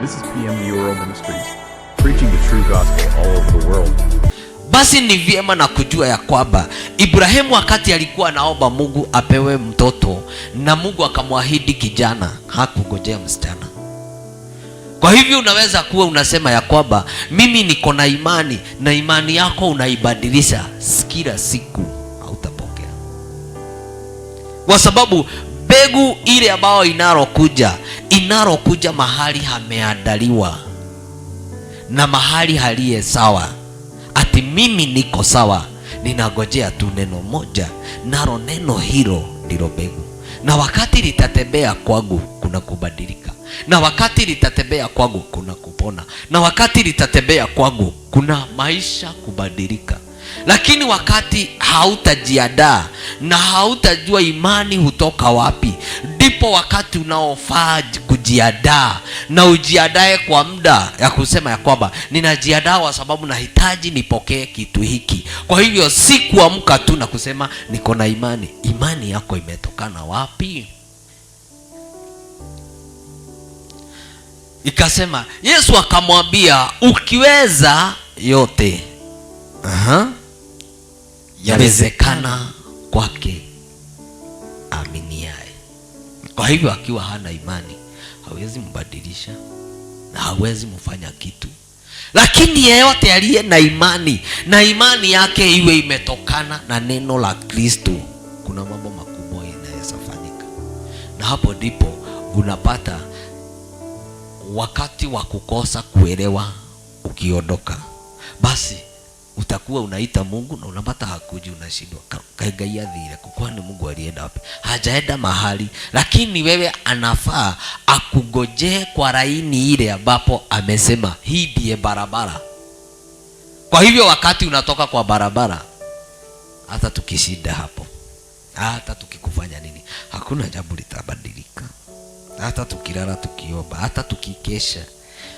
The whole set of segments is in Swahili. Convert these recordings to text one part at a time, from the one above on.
This is PM Euro Ministries, preaching the true gospel all over the world. Basi ni vyema na kujua ya kwamba Ibrahimu wakati alikuwa anaomba Mungu apewe mtoto na Mungu akamwahidi kijana, hakungojea msichana. Kwa hivyo unaweza kuwa unasema ya kwamba mimi niko na imani, na imani yako unaibadilisha kila siku, hautapokea. Kwa sababu mbegu ile ambayo inarokuja mahali hameandaliwa na mahali haliye sawa. Ati mimi niko sawa, ninagojea tu neno moja, nalo neno hilo ndilo mbegu. Na wakati litatembea kwangu kuna kubadilika, na wakati litatembea kwangu kuna kupona, na wakati litatembea kwangu kuna maisha kubadilika. Lakini wakati hautajiandaa na hautajua imani hutoka wapi, ndipo wakati unaofaa kujiandaa, na ujiandae kwa muda ya kusema ya kwamba ninajiandaa kwa sababu nahitaji nipokee kitu hiki. Kwa hivyo si kuamka tu na kusema niko na imani. Imani yako imetokana wapi? Ikasema Yesu akamwambia, ukiweza yote yawezekana kwake aminiaye. Kwa hivyo akiwa hana imani hawezi mbadilisha na hawezi mfanya kitu. Lakini yeyote aliye na imani, na imani yake iwe imetokana na neno la Kristo, kuna mambo makubwa yanaweza fanyika. Na hapo ndipo unapata wakati wa kukosa kuelewa ukiondoka, basi utakuwa unaita Mungu na unapata hakuji, unashindwa kaigaia dhire, kwani Mungu alienda wapi? Hajaenda mahali, lakini wewe anafaa akugojee kwa laini ile ambapo amesema hii ndiye barabara. Kwa hivyo wakati unatoka kwa barabara, hata tukishinda hapo, hata tukikufanya nini, hakuna jambo litabadilika. Hata tukilala tukiomba, hata tukikesha,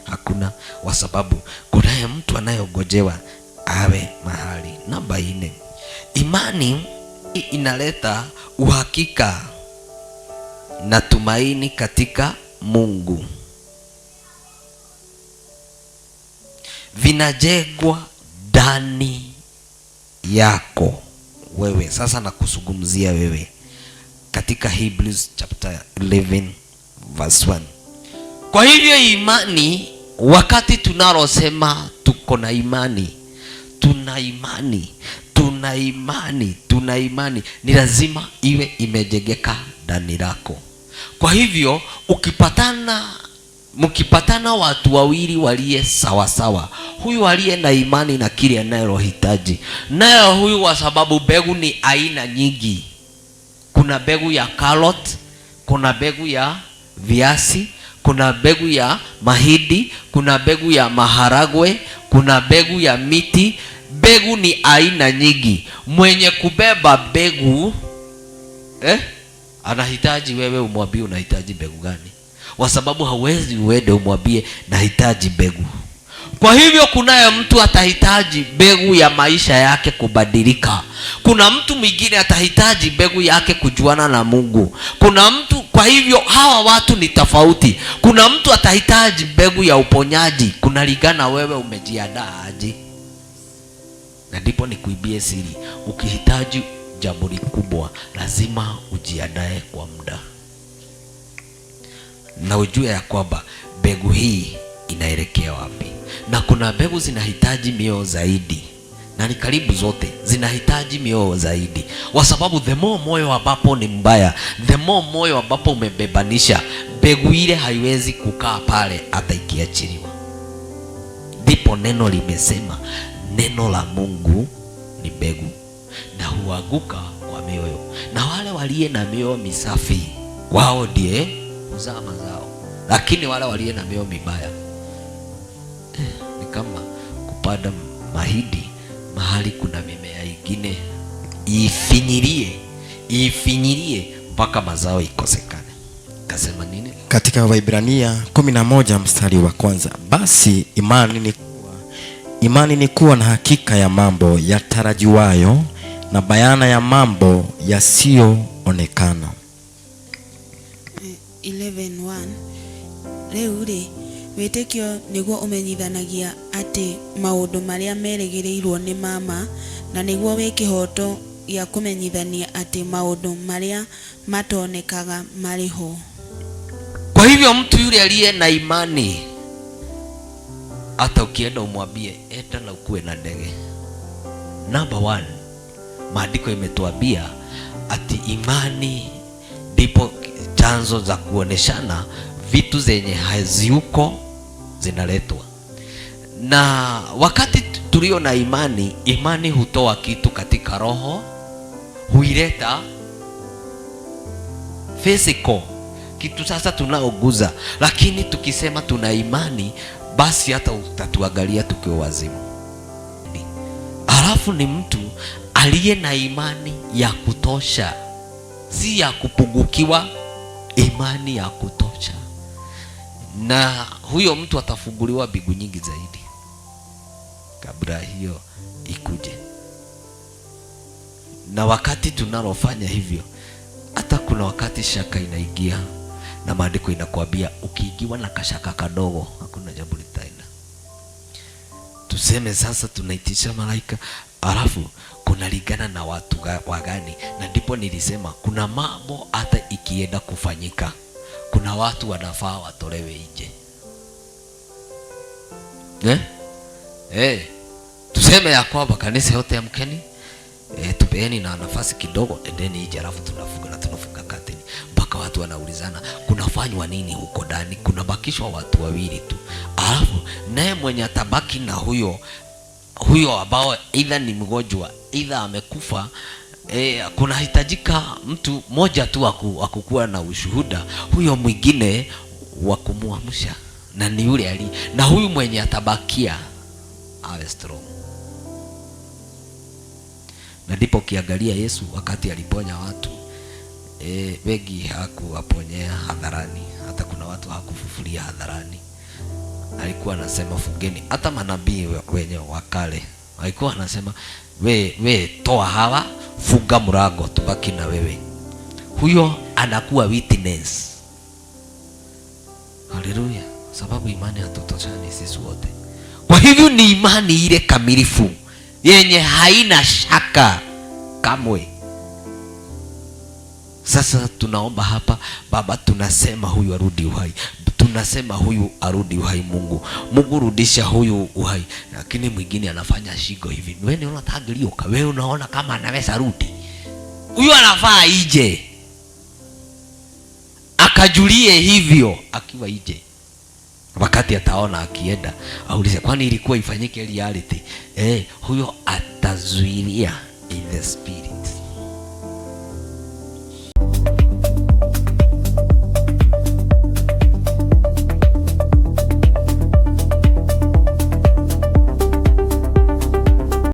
hakuna, kwa sababu kunaye mtu anayegojewa awe mahali. Namba 4, imani inaleta uhakika na tumaini katika Mungu. Vinajengwa ndani yako wewe. Sasa nakuzungumzia wewe katika Hebrews chapter 11 verse 1. Kwa hivyo imani, wakati tunalosema tuko na imani, tuna imani, ni lazima iwe imejengeka ndani lako. Kwa hivyo mkipatana watu wawili waliye sawa sawa, huyu aliye na imani na kile anayohitaji, nayo huyu, kwa sababu mbegu ni aina nyingi. Kuna mbegu ya carrot, kuna mbegu ya viazi, kuna mbegu ya mahindi, kuna mbegu ya maharagwe, kuna mbegu ya miti. Mbegu ni aina nyingi. Mwenye kubeba mbegu anahitaji wewe umwambie unahitaji mbegu gani, kwa sababu hawezi uende umwambie nahitaji mbegu. Kwa hivyo kunaye mtu atahitaji mbegu ya maisha yake kubadilika. Kuna mtu mwingine atahitaji mbegu yake kujuana na Mungu. Kuna mtu, kwa hivyo hawa watu ni tofauti. Kuna mtu atahitaji mbegu ya uponyaji. Kunalingana wewe umejiandaa aje. Na ndipo nikuibie siri, ukihitaji jambo kubwa lazima ujiandae kwa muda, na ujue ya kwamba mbegu hii inaelekea wapi. Na kuna mbegu zinahitaji mioyo zaidi, na ni karibu zote zinahitaji mioyo zaidi, kwa sababu the more moyo ambapo ni mbaya, the more moyo ambapo umebebanisha, mbegu ile haiwezi kukaa pale hata ikiachiliwa. Ndipo neno limesema neno la Mungu ni mbegu na huanguka kwa mioyo, na wale waliye na mioyo misafi wao ndiye huzaa mazao. Lakini wale waliye na mioyo mibaya ni kama kupanda mahindi mahali kuna mimea ingine, ifinyilie mpaka mazao ikosekane. Kasema nini katika Waebrania 11 mstari wa 1? Basi imani ni kuwa na hakika ya mambo yatarajiwayo na bayana ya mambo yasiyoonekana. 11:1 Rĩu rĩ Wĩtĩkio nĩguo ũmenyithanagia atĩ maũndũ marĩa merĩgĩrĩirwo nĩ mama, na nĩguo wĩ kĩhoto gĩa kũmenyithania atĩ maũndũ marĩa matonekaga marĩ ho. Kwa hivyo mtu yule aliye na imani, hata ukienda umwambie enda na ukue na ndege. Number one, maandiko imetuambia ati imani ndipo chanzo za kuoneshana vitu zenye haziuko zinaletwa. Na wakati tulio na imani, imani hutoa kitu katika roho, huileta physical kitu sasa tunaoguza. Lakini tukisema tuna imani, basi hata utatuangalia tukiwa wazimu. Alafu ni mtu aliye na imani ya kutosha, si ya kupungukiwa, imani ya kutosha. Na huyo mtu atafunguliwa mbingu nyingi zaidi kabla hiyo ikuje. Na wakati tunalofanya hivyo, hata kuna wakati shaka inaingia, na maandiko inakwambia ukiingiwa na kashaka kadogo hakuna jambo litaenda. Tuseme sasa tunaitisha malaika, alafu kunalingana na watu wagani. Na ndipo nilisema kuna mambo hata ikienda kufanyika, kuna watu wanafaa watolewe nje. Tuseme ya kwamba kanisa yote amkeni, tupeeni na nafasi kidogo, endeni nje, alafu tunafunga kateni. Mpaka watu wanaulizana kunafanywa nini huko ndani, kunabakishwa watu wawili tu. Alafu naye mwenye atabaki na huyo ambao either ni mgonjwa, either amekufa, kunahitajika mtu moja tu akukuwa na ushuhuda, huyo mwingine wa kumuamsha, na ni yule ali, na huyu mwenye atabakia awe strong. Na ndipo kiangalia Yesu wakati aliponya watu, wengi hakuwaponyea hadharani, hata kuna watu hakufufulia hadharani. Alikuwa anasema fungeni. Hata manabii wenye wakale alikuwa anasema we toa hawa, funga mlango, tubaki na wewe. Huyo anakuwa witness. Haleluya. Sababu imani hatutoshani sisi wote. Kwa hivyo ni imani ile kamilifu yenye haina shaka kamwe. Sasa tunaomba hapa, Baba, tunasema huyu arudi uhai, tunasema huyu arudi uhai. Mungu rudisha huyu uhai. Lakini mwingine anafanya shigo hivi, wewe unatagilioka, wewe unaona kama anaweza rudi, huyu anafaa ije akajulie hivyo akiwa ije. Wakati ataona akienda, aulize kwani ilikuwa ifanyike reality. Huyo atazuilia in the spirit.